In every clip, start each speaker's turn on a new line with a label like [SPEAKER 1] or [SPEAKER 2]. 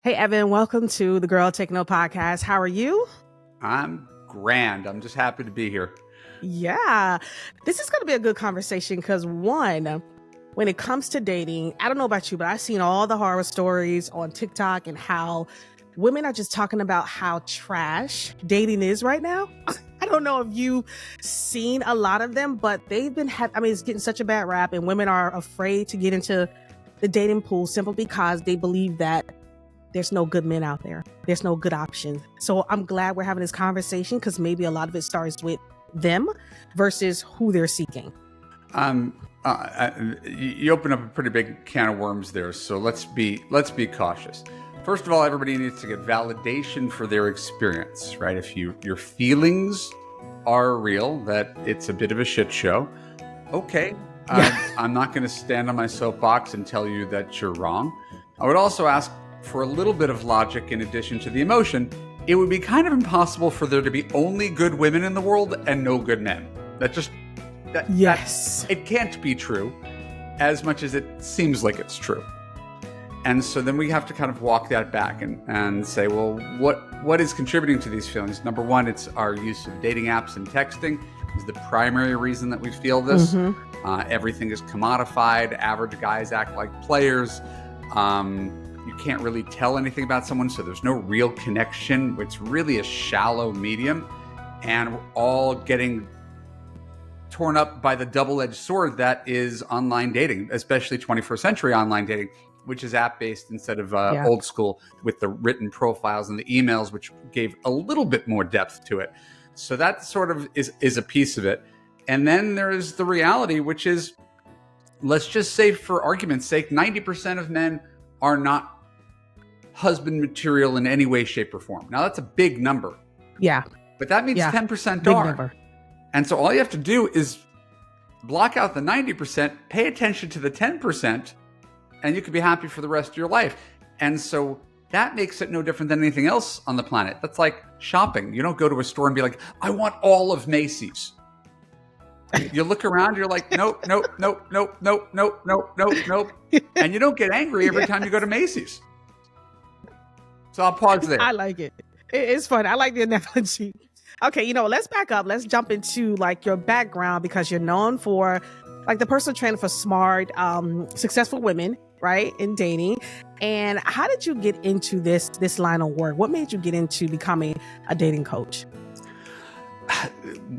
[SPEAKER 1] Hey, Evan, welcome to the Girl Take No podcast. How are you?
[SPEAKER 2] I'm grand. I'm just happy to be here.
[SPEAKER 1] Yeah, this is going to be a good conversation because one, when it comes to dating, I don't know about you, but I've seen all the horror stories on TikTok and how women are just talking about how trash dating is right now. I don't know if you've seen a lot of them, but they've been, it's getting such a bad rap and women are afraid to get into the dating pool simply because they believe that there's no good men out there. There's no good options. So I'm glad we're having this conversation because maybe a lot of it starts with them versus who they're seeking.
[SPEAKER 2] You open up a pretty big can of worms there. So let's be cautious. First of all, everybody needs to get validation for their experience, right? If your feelings are real, that it's a bit of a shit show, okay. I'm not going to stand on my soapbox and tell you that you're wrong. I would also ask for a little bit of logic in addition to the emotion. It would be kind of impossible for there to be only good women in the world and no good men.
[SPEAKER 1] Yes.
[SPEAKER 2] It can't be true as much as it seems like it's true. And so then we have to kind of walk that back and say, well, what is contributing to these feelings? Number one, it's our use of dating apps and texting is the primary reason that we feel this. Everything is commodified. Average guys act like players. You can't really tell anything about someone, so there's no real connection. It's really a shallow medium, and we're all getting torn up by the double-edged sword that is online dating, especially 21st century online dating, which is app-based instead of old school with the written profiles and the emails, which gave a little bit more depth to it. So that sort of is a piece of it. And then there's the reality, which is, let's just say for argument's sake, 90% of men are not husband material in any way, shape, or form. Now, that's a big number.
[SPEAKER 1] Yeah.
[SPEAKER 2] But that means 10%
[SPEAKER 1] big
[SPEAKER 2] are.
[SPEAKER 1] Number.
[SPEAKER 2] And so all you have to do is block out the 90%, pay attention to the 10%, and you can be happy for the rest of your life. And so that makes it no different than anything else on the planet. That's like shopping. You don't go to a store and be like, I want all of Macy's. You look around, you're like, nope. And you don't get angry every time you go to Macy's. So I'll pause there.
[SPEAKER 1] I like it. It's fun. I like the analogy. Okay, let's back up. Let's jump into like your background because you're known for like the personal trainer for smart, successful women, right, in dating. And how did you get into this line of work? What made you get into becoming a dating coach?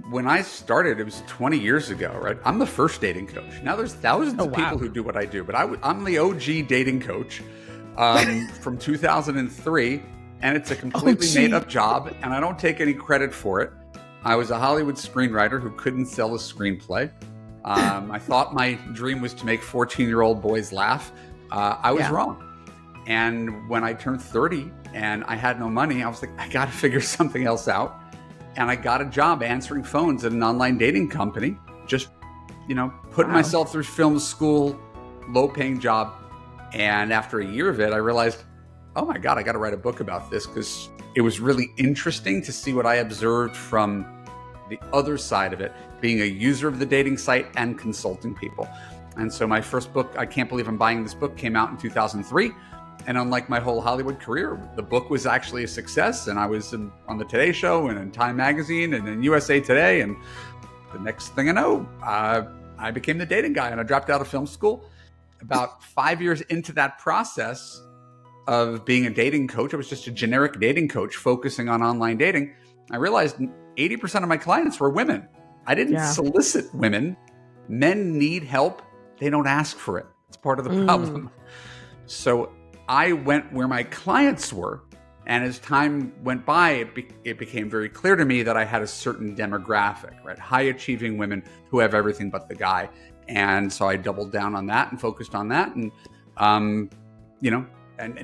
[SPEAKER 2] When I started, it was 20 years ago, right? I'm the first dating coach. Now there's thousands of people who do what I do, but I'm the OG dating coach from 2003, and it's a completely made up job, and I don't take any credit for it. I was a Hollywood screenwriter who couldn't sell a screenplay. I thought my dream was to make 14-year-old boys laugh. I was wrong. And when I turned 30 and I had no money, I was like, I got to figure something else out. And I got a job answering phones at an online dating company, just, putting myself through film school, low-paying job. And after a year of it, I realized, oh my God, I got to write a book about this because it was really interesting to see what I observed from the other side of it, being a user of the dating site and consulting people. And so my first book, I Can't Believe I'm Buying This Book, came out in 2003. And unlike my whole Hollywood career, the book was actually a success. And I was on the Today Show and in Time Magazine and in USA Today. And the next thing I know, I became the dating guy and I dropped out of film school. About 5 years into that process of being a dating coach, I was just a generic dating coach focusing on online dating. I realized 80% of my clients were women. I didn't solicit women. Men need help. They don't ask for it. It's part of the problem. So I went where my clients were. And as time went by, it became very clear to me that I had a certain demographic, right? High achieving women who have everything but the guy. And so I doubled down on that and focused on that. And, and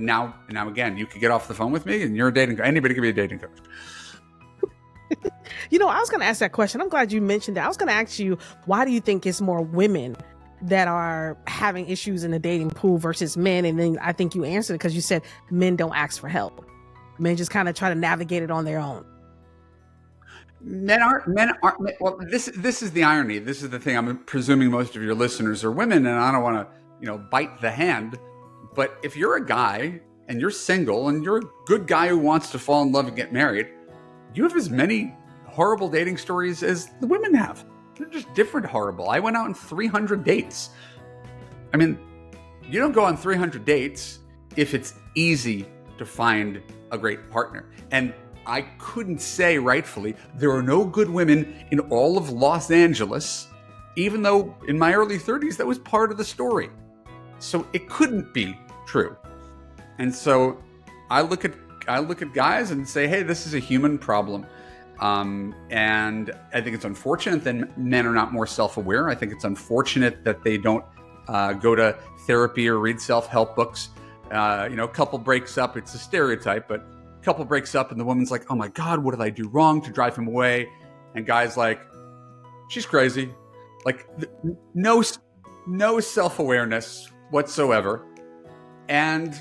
[SPEAKER 2] now again, you could get off the phone with me and you're a dating coach. Anybody can be a dating coach.
[SPEAKER 1] I was going to ask that question. I'm glad you mentioned that. I was going to ask you, why do you think it's more women that are having issues in the dating pool versus men? And then I think you answered it because you said men don't ask for help. Men just kind of try to navigate it on their own.
[SPEAKER 2] Men aren't. Well, this is the irony. This is the thing. I'm presuming most of your listeners are women, and I don't want to, bite the hand. But if you're a guy and you're single and you're a good guy who wants to fall in love and get married, you have as many horrible dating stories as the women have. They're just different horrible. I went out on 300 dates. I mean, you don't go on 300 dates if it's easy to find a great partner. And I couldn't say rightfully there are no good women in all of Los Angeles, even though in my early 30s that was part of the story. So it couldn't be true. And so I look at guys and say, hey, this is a human problem. And I think it's unfortunate that men are not more self-aware. I think it's unfortunate that they don't go to therapy or read self-help books. A couple breaks up, it's a stereotype, but a couple breaks up and the woman's like, oh my God, what did I do wrong to drive him away? And guy's like, she's crazy. Like no self-awareness whatsoever. And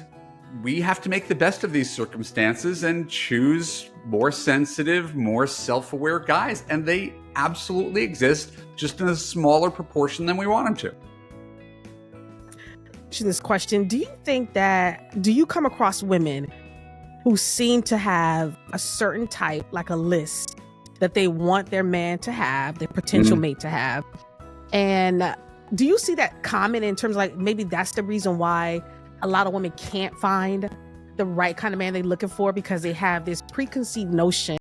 [SPEAKER 2] we have to make the best of these circumstances and choose more sensitive, more self-aware guys. And they absolutely exist, just in a smaller proportion than we want them to.
[SPEAKER 1] To this question, do you come across women who seem to have a certain type, like a list that they want their man to have, their potential mate to have? And do you see that common in terms of like maybe that's the reason why a lot of women can't find the right kind of man they're looking for, because they have this preconceived notion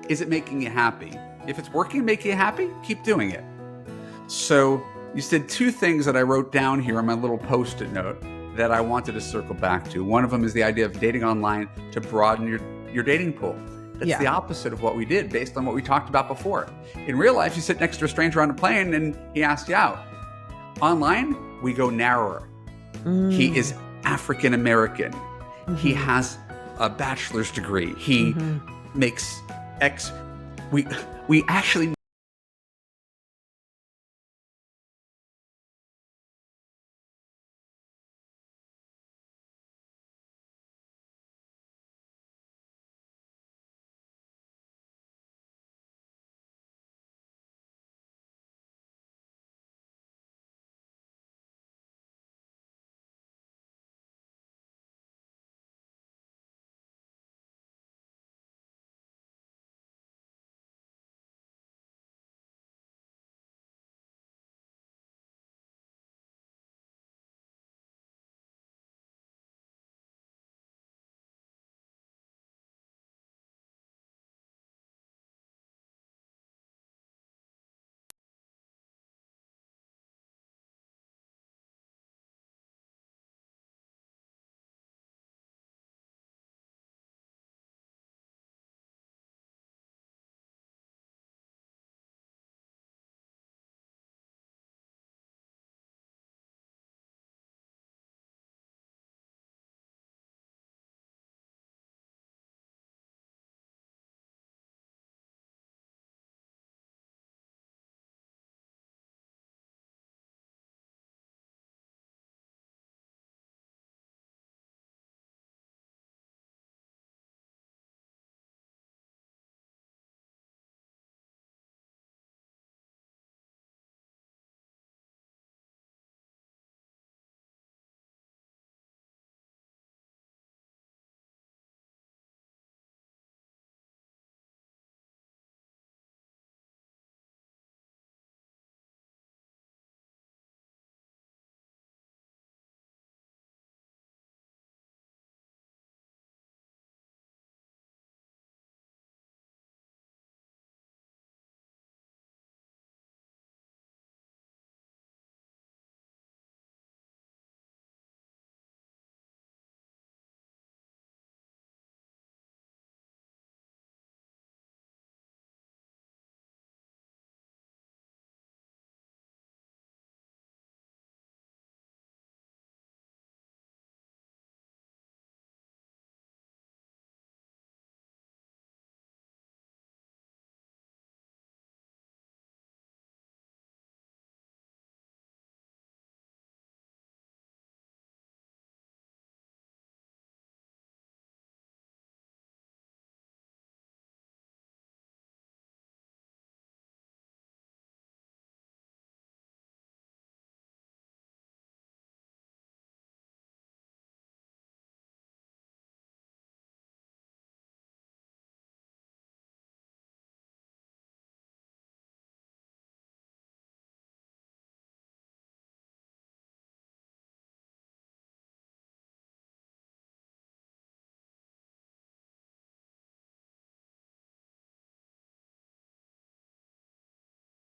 [SPEAKER 2] is it making you happy? If it's working and making you happy, keep doing it. So you said two things that I wrote down here on my little Post-it note that I wanted to circle back to. One of them is the idea of dating online to broaden your dating pool. That's the opposite of what we did based on what we talked about before. In real life, you sit next to a stranger on a plane and he asks you out. Online, we go narrower. He is African American. He has a bachelor's degree. He makes X. We actually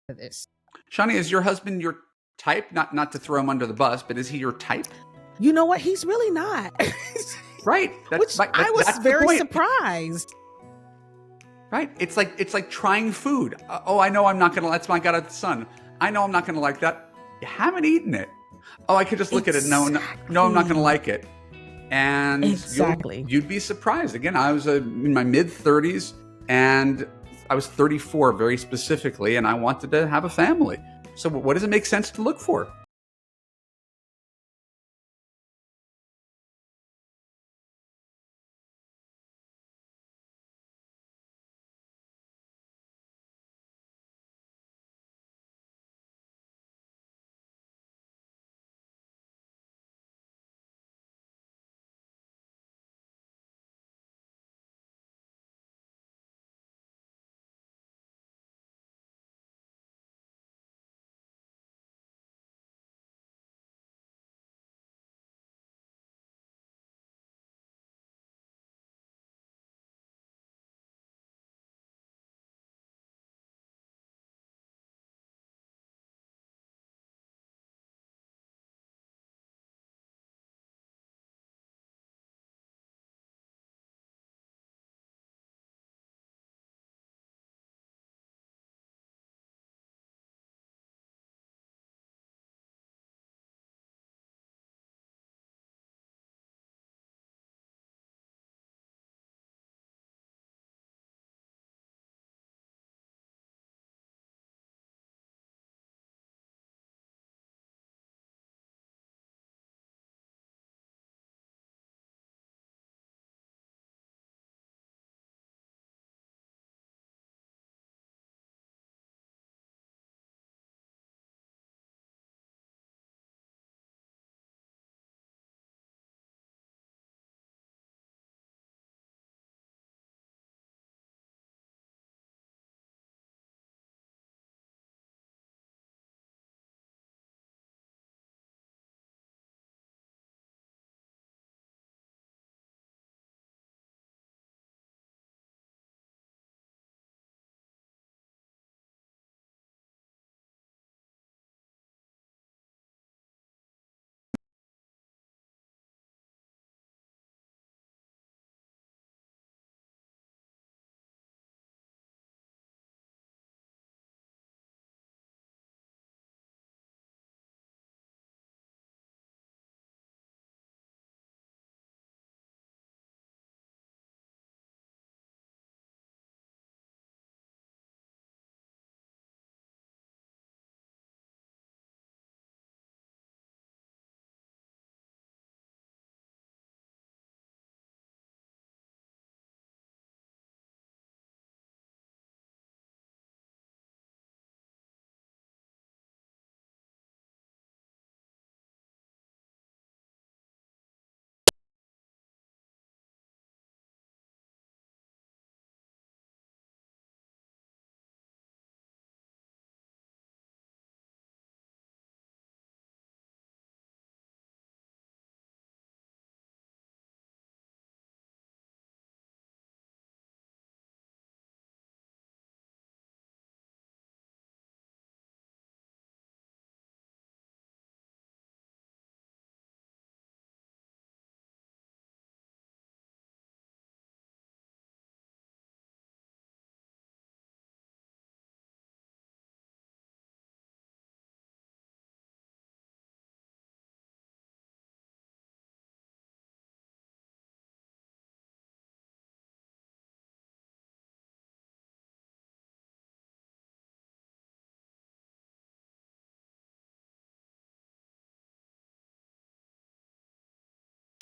[SPEAKER 1] this.
[SPEAKER 2] Shawnee, is your husband your type? Not to throw him under the bus, but is he your type?
[SPEAKER 1] You know what? He's really not.
[SPEAKER 2] Right.
[SPEAKER 1] Which I was very surprised.
[SPEAKER 2] Right. It's like trying food. Oh, I know I'm not gonna. That's my God of the Sun. I know I'm not gonna like that. You haven't eaten it. Oh, I could just look at it. No, I'm not gonna like it. And you'd be surprised. Again, I was in my mid 30s, and I was 34 very specifically, and I wanted to have a family. So what does it make sense to look for?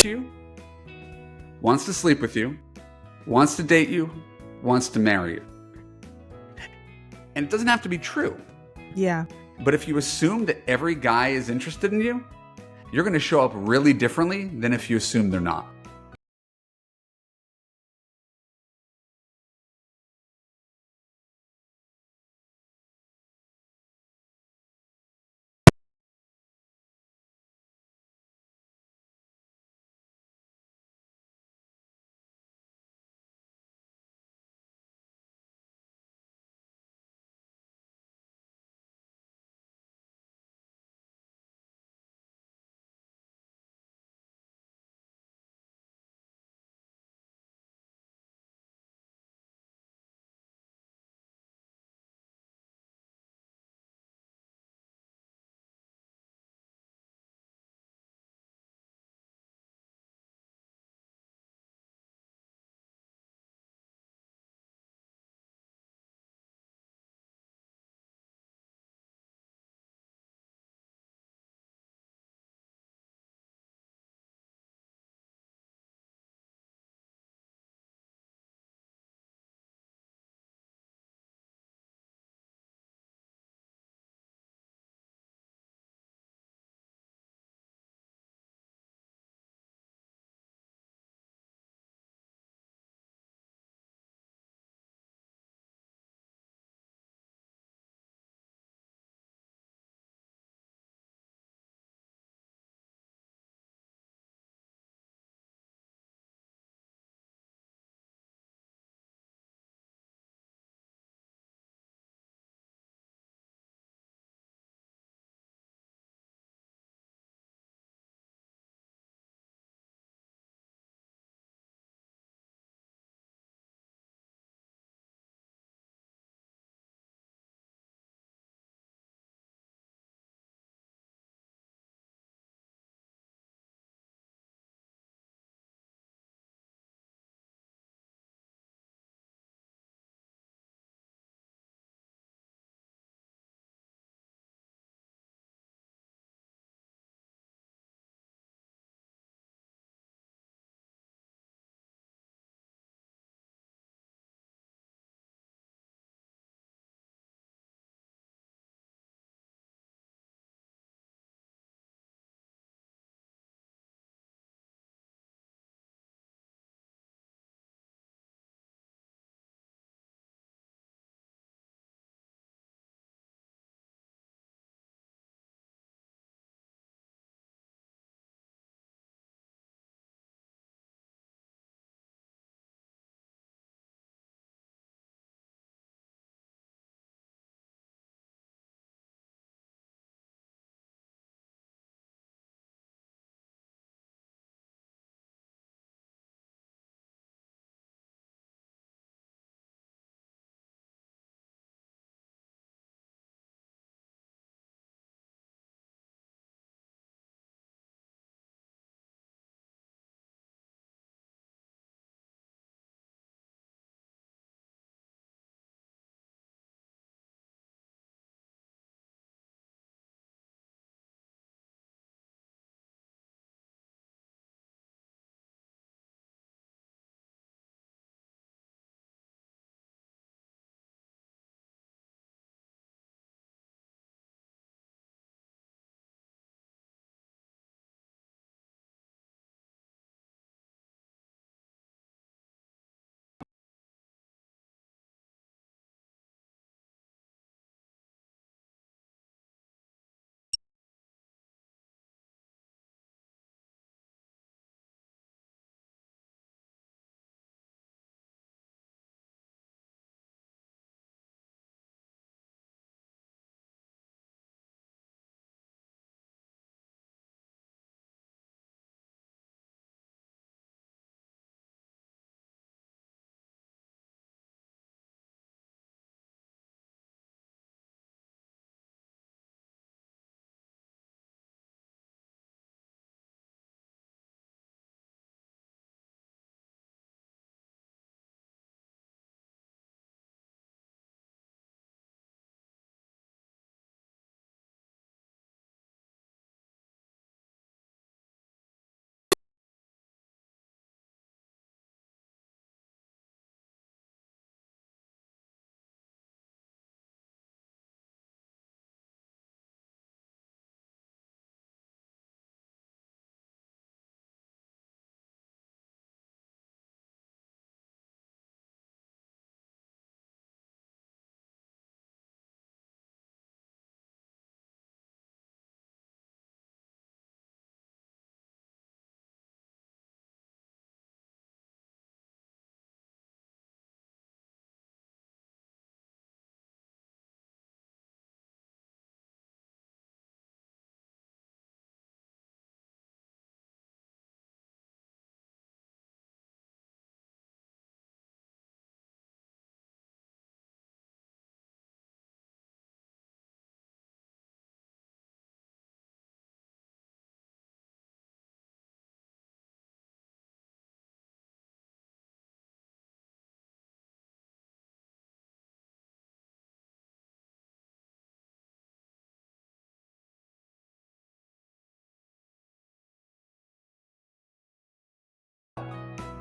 [SPEAKER 2] to you, wants to sleep with you, wants to date you, wants to marry you. And it doesn't have to be true.
[SPEAKER 1] Yeah.
[SPEAKER 2] But if you assume that every guy is interested in you, you're going to show up really differently than if you assume they're not.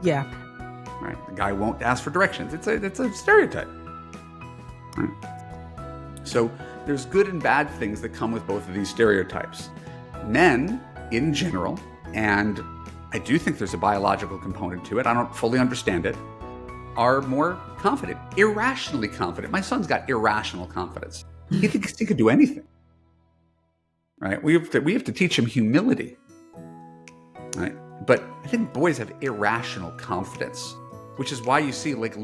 [SPEAKER 1] Yeah.
[SPEAKER 2] Right? The guy won't ask for directions. It's a stereotype. Right? So there's good and bad things that come with both of these stereotypes. Men, in general, and I do think there's a biological component to it, I don't fully understand it, are more confident, irrationally confident. My son's got irrational confidence. He thinks he could do anything. Right? We have to teach him humility. Right? But I think boys have irrational confidence, which is why you see like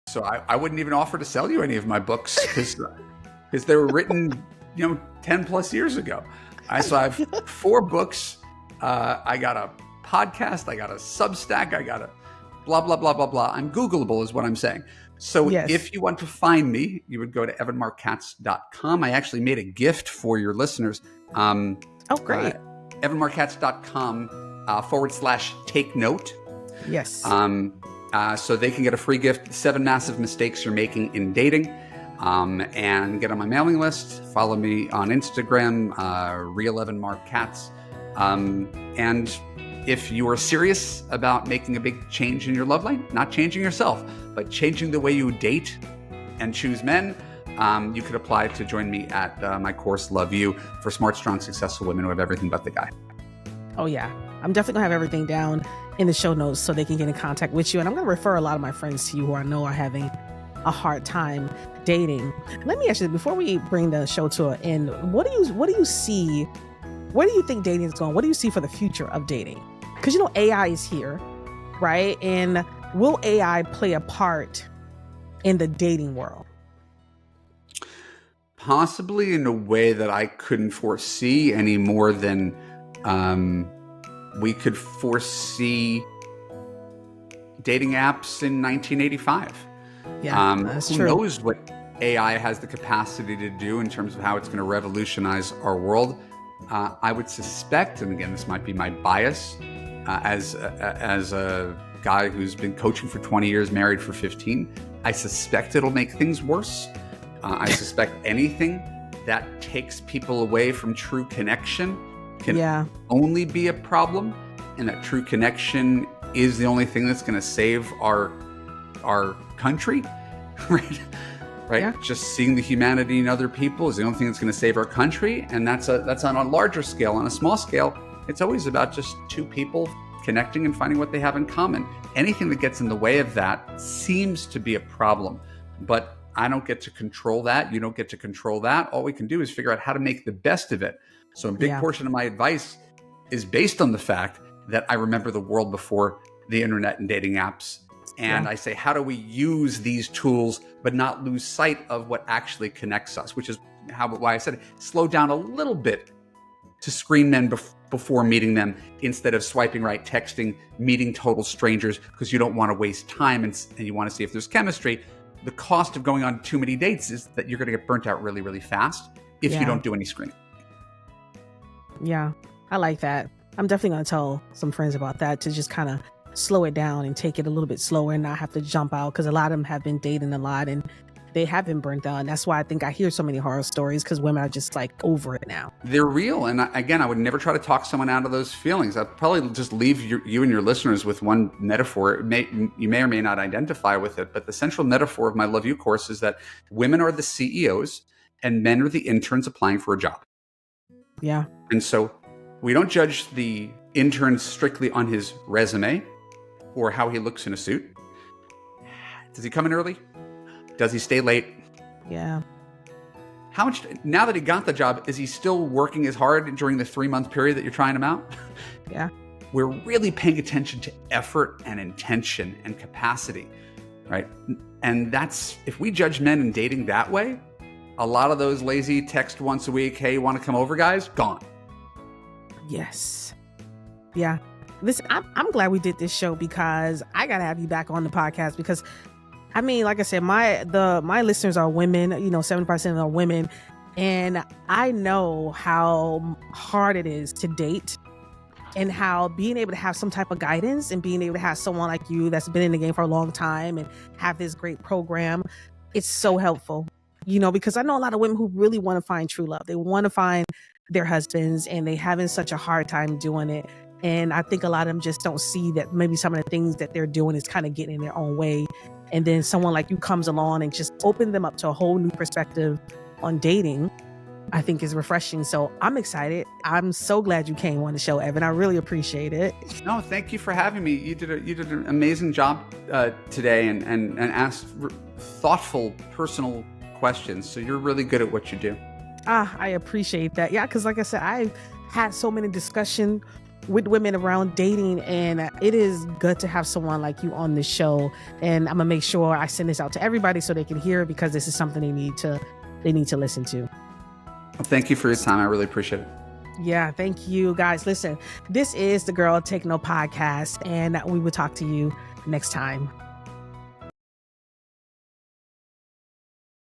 [SPEAKER 2] so I wouldn't even offer to sell you any of my books because they were written, 10 plus years ago. So I have 4 books. I got a podcast. I got a Substack. I got a blah, blah, blah, blah, blah. I'm Googleable is what I'm saying. So if you want to find me, you would go to evanmarckatz.com. I actually made a gift for your listeners.
[SPEAKER 1] Oh, great.
[SPEAKER 2] evanmarckatz.com/take note.
[SPEAKER 1] Yes.
[SPEAKER 2] So they can get a free gift, 7 massive mistakes you're making in dating, and get on my mailing list. Follow me on Instagram, Real Evan Marc Katz. And if you are serious about making a big change in your love life, not changing yourself, but changing the way you date and choose men, you could apply to join me at my course, Love You, for smart, strong, successful women who have everything but the guy.
[SPEAKER 1] Oh, yeah. I'm definitely gonna have everything down in the show notes so they can get in contact with you. And I'm gonna refer a lot of my friends to you who I know are having a hard time dating. Let me ask you, before we bring the show to an end, what do you see? Where do you think dating is going? What do you see for the future of dating? Because AI is here, right? And will AI play a part in the dating world?
[SPEAKER 2] Possibly in a way that I couldn't foresee any more than we could foresee dating apps in 1985.
[SPEAKER 1] Yeah, that's
[SPEAKER 2] who
[SPEAKER 1] true.
[SPEAKER 2] knows what AI has the capacity to do in terms of how it's going to revolutionize our world. I would suspect, and again, this might be my bias, as a guy who's been coaching for 20 years, married for 15, I suspect it'll make things worse. I suspect anything that takes people away from true connection can only be a problem, and that true connection is the only thing that's going to save our country, right? Right. Yeah. Just seeing the humanity in other people is the only thing that's going to save our country, and that's on a larger scale. On a small scale, it's always about just two people connecting and finding what they have in common. Anything that gets in the way of that seems to be a problem, but I don't get to control that. You don't get to control that. All we can do is figure out how to make the best of it. So a big portion of my advice is based on the fact that I remember the world before the internet and dating apps. And I say, how do we use these tools, but not lose sight of what actually connects us, which is why I said, slow down a little bit to screen men before meeting them, instead of swiping right, texting, meeting total strangers, because you don't want to waste time and you want to see if there's chemistry. The cost of going on too many dates is that you're going to get burnt out really, really fast if you don't do any screening.
[SPEAKER 1] Yeah, I like that. I'm definitely going to tell some friends about that, to just kind of slow it down and take it a little bit slower and not have to jump out, because a lot of them have been dating a lot and they have been burnt out. And that's why I think I hear so many horror stories, because women are just like over it now.
[SPEAKER 2] They're real. And I would never try to talk someone out of those feelings. I'd probably just leave you and your listeners with one metaphor. You may or may not identify with it, but the central metaphor of my Love You course is that women are the CEOs and men are the interns applying for a job.
[SPEAKER 1] Yeah.
[SPEAKER 2] And so we don't judge the intern strictly on his resume or how he looks in a suit. Does he come in early? Does he stay late?
[SPEAKER 1] Yeah.
[SPEAKER 2] How much, now that he got the job, is he still working as hard during the 3-month period that you're trying him out?
[SPEAKER 1] Yeah.
[SPEAKER 2] We're really paying attention to effort and intention and capacity, right? And that's, if we judge men in dating that way, a lot of those lazy text once a week, hey, want to come over guys, gone.
[SPEAKER 1] Yes. Yeah. Listen, I'm glad we did this show, because I got to have you back on the podcast, because I mean, like I said, my listeners are women, 70% are women. And I know how hard it is to date, and how being able to have some type of guidance and being able to have someone like you that's been in the game for a long time and have this great program, it's so helpful, because I know a lot of women who really want to find true love. They want to find their husbands, and they having such a hard time doing it. And I think a lot of them just don't see that maybe some of the things that they're doing is kind of getting in their own way. And then someone like you comes along and just open them up to a whole new perspective on dating, I think is refreshing. So I'm excited. I'm so glad you came on the show, Evan. I really appreciate it.
[SPEAKER 2] No, thank you for having me. You did an amazing job today and asked thoughtful, personal questions. So you're really good at what you do.
[SPEAKER 1] I appreciate that. Yeah, because like I said, I've had so many discussions with women around dating, and it is good to have someone like you on the show. And I'm gonna make sure I send this out to everybody so they can hear it, because this is something they need to listen to.
[SPEAKER 2] Well, thank you for your time. I really appreciate it.
[SPEAKER 1] Yeah, thank you guys. Listen, this is the Girl Take No podcast, and we will talk to you next time.